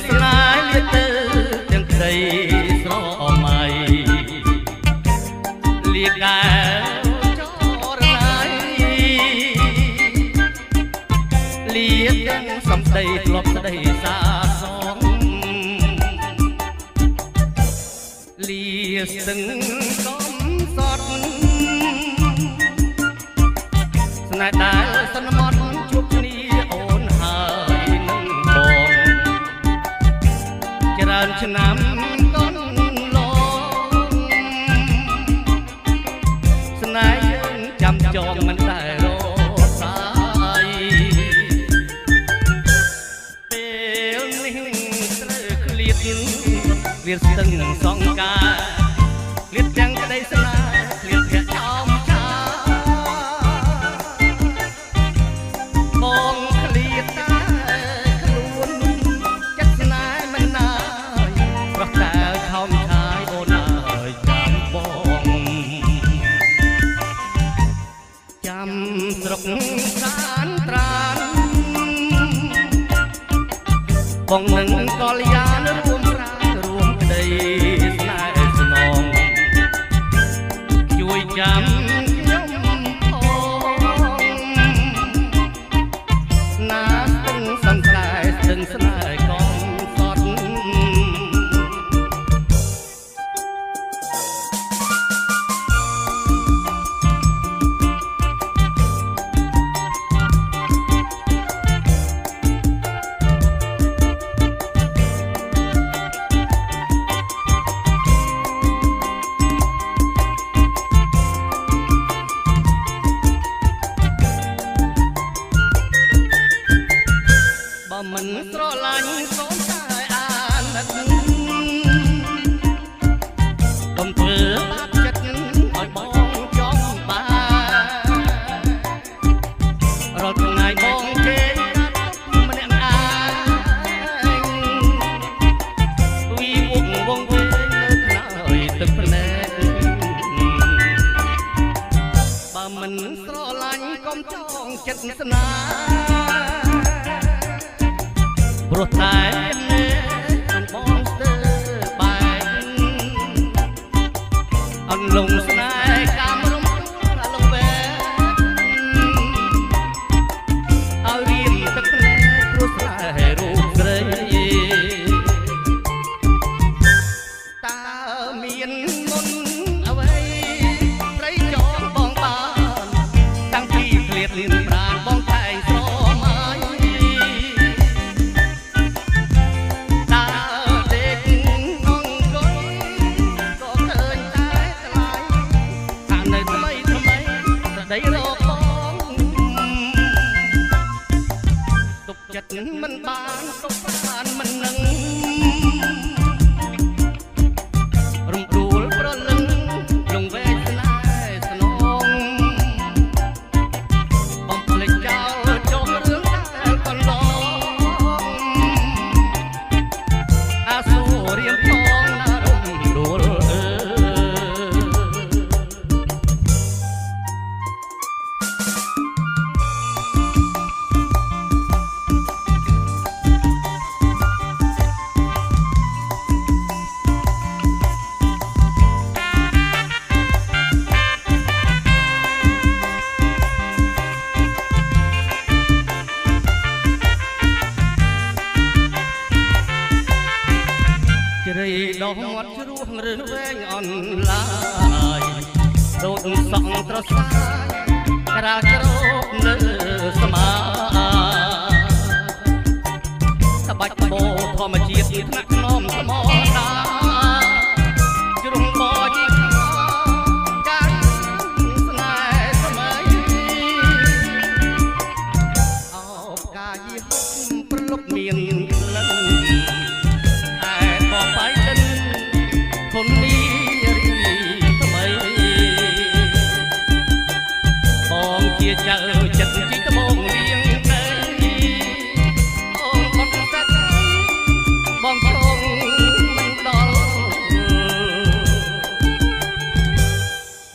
ស្នេហ៍លាទៅទាំងក្តីស្រមៃលាកែចរណៃលាទាំងសំដីធ្លាប់ស្ដីសាសងលាស្ទឹងកំសត់ស្នេហ៍ដែលសន្មត់ជួបគ្នាអូនហើយនឹងបងច្រើនឆ្នាំកូនឡងស្នេហ៍យើងចាំចងមិនដែលរសាយពេលនេះត្រូវឃ្លាតវាស្ទឹងសងការឃ្លាតទាំងក្តីស្នេហ៍ឃ្លាតភក្តិអមចាបងឃ្លាតតែខ្លួនចិត្តស្នេហ៍មិនណាយប្រោះតែខំឆាយអូនអើយចាំបងចាំស្រុកសានត្រានបងនឹងកល្យានរួមប្រារួមក្តីស្នេហ៍ស្នងជួយចាំខ្ញុំផងណាស្ទឹងសង្ស័យស្ទឹងស្នេហ៍កំសត់មិនស្រឡាញ់សូមតែអាណិតកុំធ្វើបាបចិត្តឲ្យបងចំបានរាល់ថ្ងៃបងគេម្នាក់ឯងវីវងវងវែងនៅខ្នើយទឹកភ្នែកបើមិនស្រឡាញ់កុំចងចិត្តស្នេហ៍ព្រោះតែអ្នកបងស្ទើរបែកអន្លងស្នេហ៍កាមរំលងវែឲ្យរៀមទឹកភ្នែកព្រោះស្នេហ៍រូបស្រីតើមានមុនអ្វីស្រីចងបងបានតាំងពីឃ្លាតលៀនប្រានបងតែងស្រមៃដីរកបងទុកចិត្តមិនបានទុកបានមិននឹងរំដួលប្រលឹងលងវែងស្នេហ៍ស្នងបំភ្លេចចោលចុះរឿងដែលកន្លងអាសូររៀមផងណារំដួលជ្រៃដងមាត់ជ្រោះរឿងវែងអនឡាយដូចសក់ត្រសាយក្រាលជ្រោកនៅស្មាស្បាច់បោធម្មជាតិថ្នាក់ខ្នំស្មោដាជ្រុងបោជីកាត់ស្នេហ៍ស្មៃអោបកាយហុកប្រលប់មានក្លិនคนนี้รีทำไมบองเกียร์เจอจัดจิตมองเรียงใจบองคนสัตย์บองชงมันดอล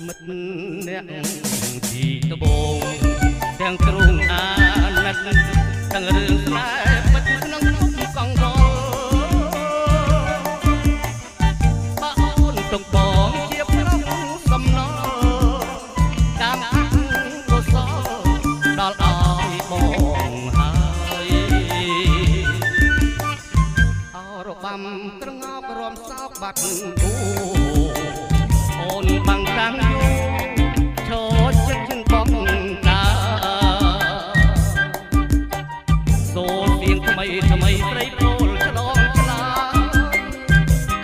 มัดเนี่ยที่ตะบงแทงกรุงอานัดทั้งเรื่องสลายปัดน้องกองรอ ដល់ឲ្យបងហើយអរបាំត្រងោករំសោកបាត់គូអូនបាំងតាំងយូឈរចិត្តបងតាសូរសៀងថ្មីថ្មីស្រីពោលឆ្លងឆ្លា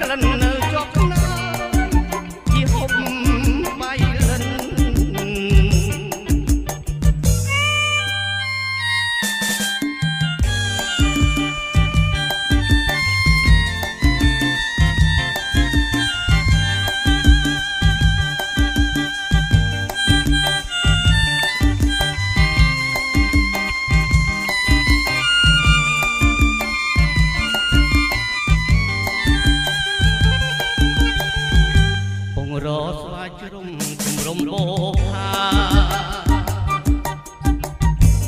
ក្លិននៅជាប់ណាជាហុបបៃលិនរស្វាយជ្រុំគំរំបោខា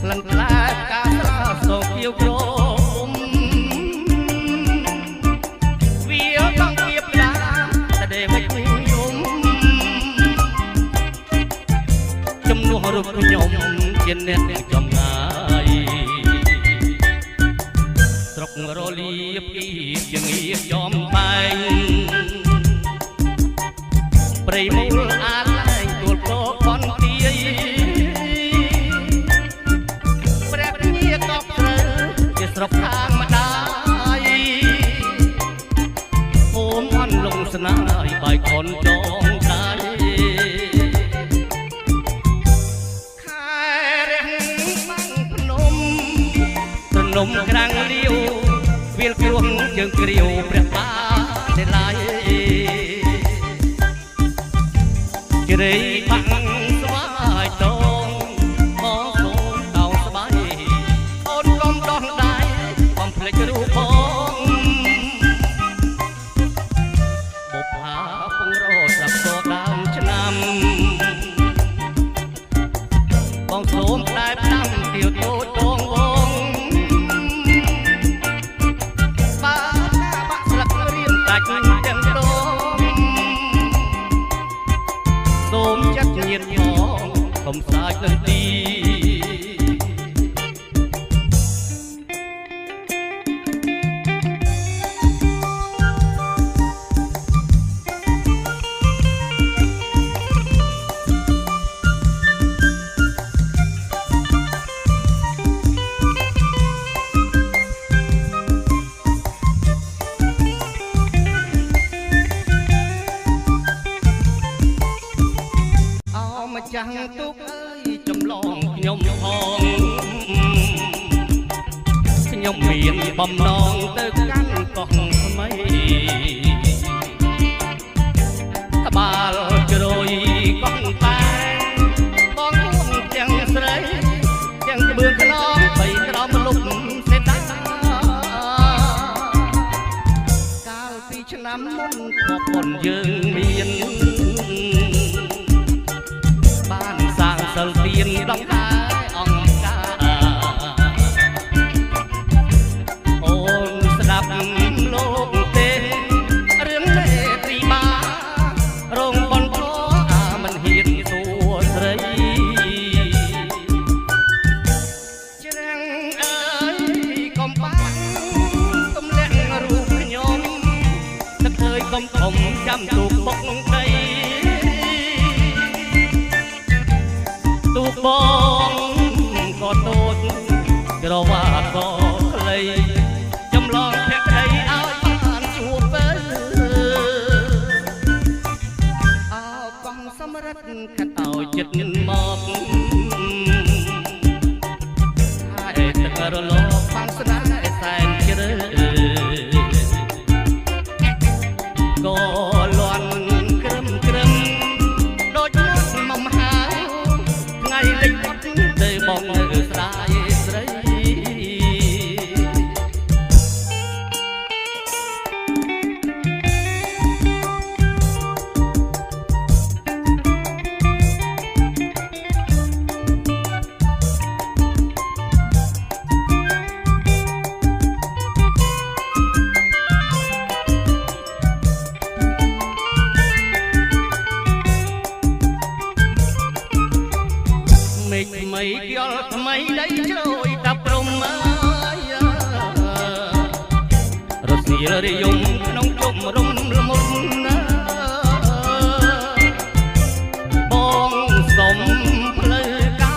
ក្លិនខ្លាការស្រាសោកៀវក្រមវាចង់គៀបដាតែដេមិនយំជំនួសរូបខ្ញុំជាអ្នកចំណាយស្រុករលៀបពីជាងៀបយំបែងព្រៃមូលអាលែងទួលកបនទាយព្រះញាកបត្រូវជាស្រុកខាងម្ដាយអូនអន់លងស្នាយបាយខុនចងដៃខែរះបាំងភ្នំរនំក្រាំងលាវវាលគ្រួងជើងគ្រាវព្រះបាទេឡាយជ្រៃបាំងស្វាយតងមកសូនតោស្បាយអូនកុំដោះដៃបំភ្លេចរូបផងបុប្ផាពងរត់ស្រាប់តដើមឆ្នាំបងសូមតែផ្ដាំទៀវតូចតងវងបាបាក់ស្លឹករៀនដាច់ទាំងដងសូមចាត់ញាតផងកុំសាច់នឹងទីម្ចាស់ទុកអើយចម្លងខ្ញុំផងខ្ញុំមានបំណងទៅកាន់កោះថ្មីក្បាលជ្រោយកោះតែបងរួមទាំងស្រីទាំងក្បឿនខ្នងបីក្រោមលុបសេតាកាលពីឆ្នាំមុនបបនយើងមានបានសាងសិលទានដងតែអង្គការអូនស្ដាប់លោកទេរឿងលេត្រីសារងបនព្រោះមិនហ៊ានសួរស្រីច្រាំងអើយកុំបាក់កុំលាក់រូបខ្ញុំទឹកអើយកុំខំចាំទូកបុកដីទូកបងក៏តូចក្រវ៉ាត់ក៏ខ្លីចម្លងភក្តីឲ្យបានជួបទៅអោកងសម្រិតខាត់ឲ្យចិត្តមកហើយទឹករលកបាំងស្នេហ៍សែនជ្រៅក៏លន់ក្រឹមក្រឹមដូចមកមហាថ្ងៃលេចទៅបងនៅស្ដាយស្រីមេឃថ្មីខ្យល់ថ្ សម័យដីជ្រោយតាព្រំអើយរសៀលរយំក្នុងជុំរំលមុនណាបងសុំផ្លូវកា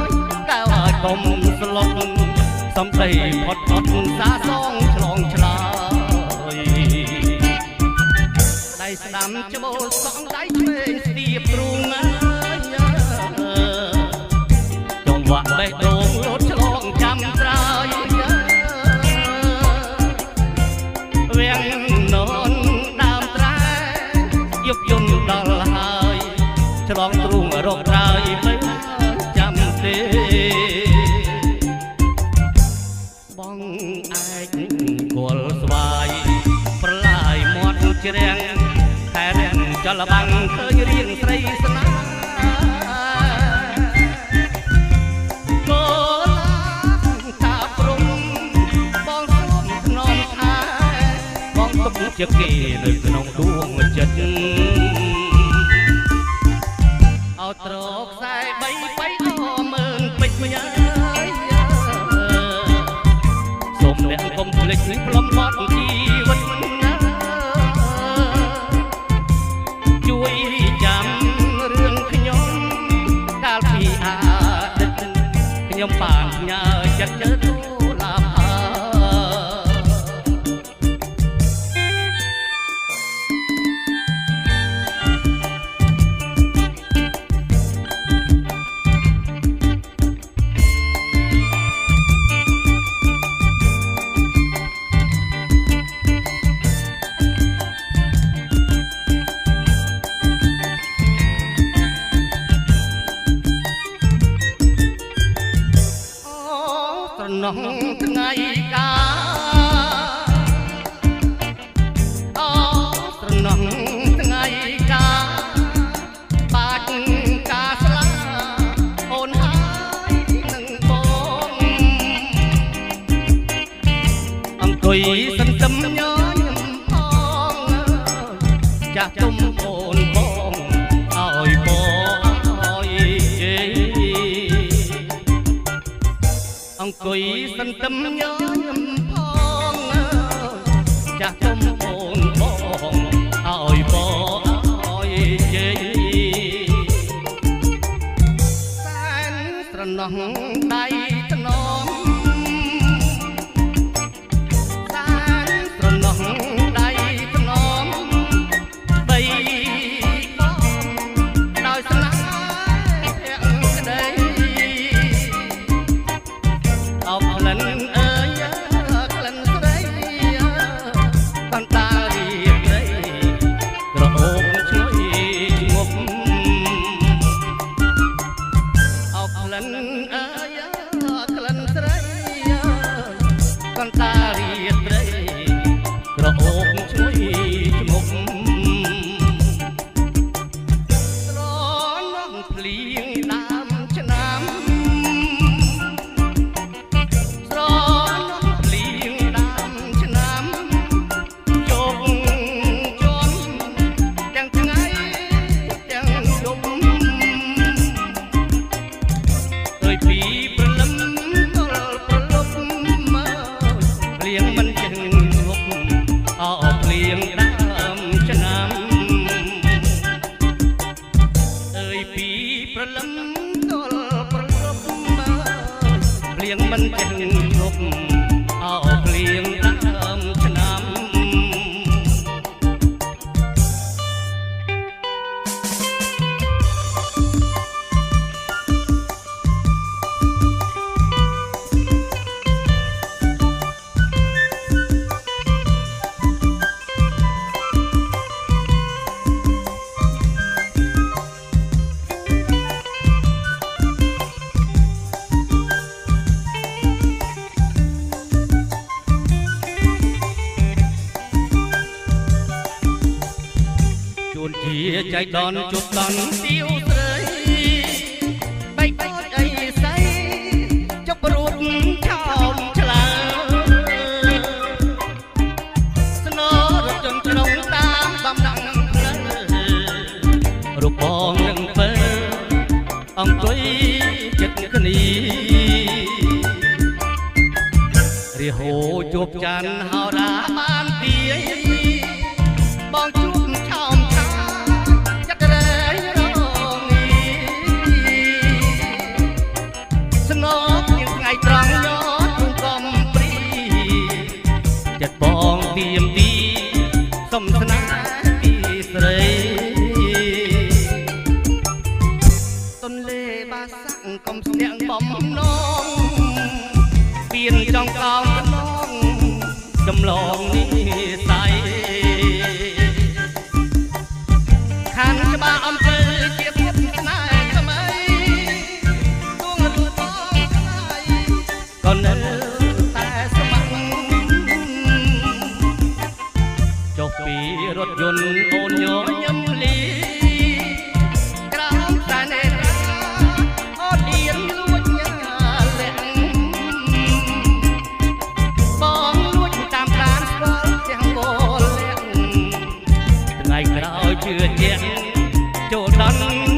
យកៅឲ្យកុំស្លុតសំដីផុតផុតសាសងឆ្លងឆ្លើយដៃស្ដាំច្បូលសងដៃឆ្វេងស្ទាបទ្រូងអើយចង្វាក់បេះដូងលោតឆ្លងចាំត្រើយវាំងននដើមត្រែយុបយន្តដល់ហើយឆ្លងទ្រូងរករើយមិនចាំទេបងឯកគល់ស្វាយប្រឡាយមាត់ជ្រាំងតែរាំងចលបាំងឃើញរៀងស្រីស្នាកូនតាព្រំបងសុំធ្នមថែបងទុកជាគេនៅក្នុងដួងចិត្តអោត្រកខ្សែបីបីអមើងពេជ្រញ៉ាយសូមអ្នកកុំភ្លេចផ្លុំមាត់ជីវិតណាជួយចាំរឿងខ្ញុំកាលពីអតីតខ្ញុំបានញ៉ាចិត្តជើទូលាភក្នុងថ្ងៃកាអូត្រណងថ្ងៃកាបាច់ការស្លាអូនហើយនឹងបងអង្គុយសន្ទឹមញញឹមផងចាស់ទុំអូនបងឲ្យបងឲ្យអង្គុយសន្ទឹមញញឹមផងចាស់ទុំអូនបងឲ្យបងឲ្យជ័យសែនស្រណោះដៃថ្នមសែនស្រណោះដៃថ្នមបីបងដោយស្នេហ៍ភក្តីអោបក្លិនអើយក្លិនស្រីតាន់តារីត្រីក្រអូបឈ្ងុយងប់អោបក្លិនអើយក្លិនស្រីតាន់តារីត្រីក្រអូបឈ្ងុយងប់ស្រណោះភ្លៀងដើមឆ្នាំមិនចេះងប់អោភ្លៀងដើមឆ្នាំជាចៃដនជប់ដនទៀវស្រីបែកបាច់អីស្អីចុករូបឆោមឆ្លើស្នររត់ចន្ទក្នុងតាមបំដងផ្លូវរូបបងនឹងពើអង្គុយចិត្តគ្នា ជួបចានហោរាបានទីបងជួបឆោមឆាចិត្តរែងរងស្នងជាថ្ងៃត្រង់យត់គង់កំព្រីចិត្តបងទៀមទីសំស្នេហ៍ទីស្រីទន្លេបាសាក់កំស្នាក់បំណងពៀនចង់កោងកណងចម្លងនេះស័យខាងច្បាស់អំពើជាពុតស្នេហ៍ថ្មីដួងរូបបងថ្លៃក៏នៅតែស្ម័គ្រចុះពីរថយន្តអូនញញឹមលីក្រោមតែនេត្រាអូនឌៀនលួចញ៉ាលាក់បងលួចតាមដានស្គាល់ទាំងបលលាក់ថ្ងៃក្រោយជឿជាក់ចូលដល់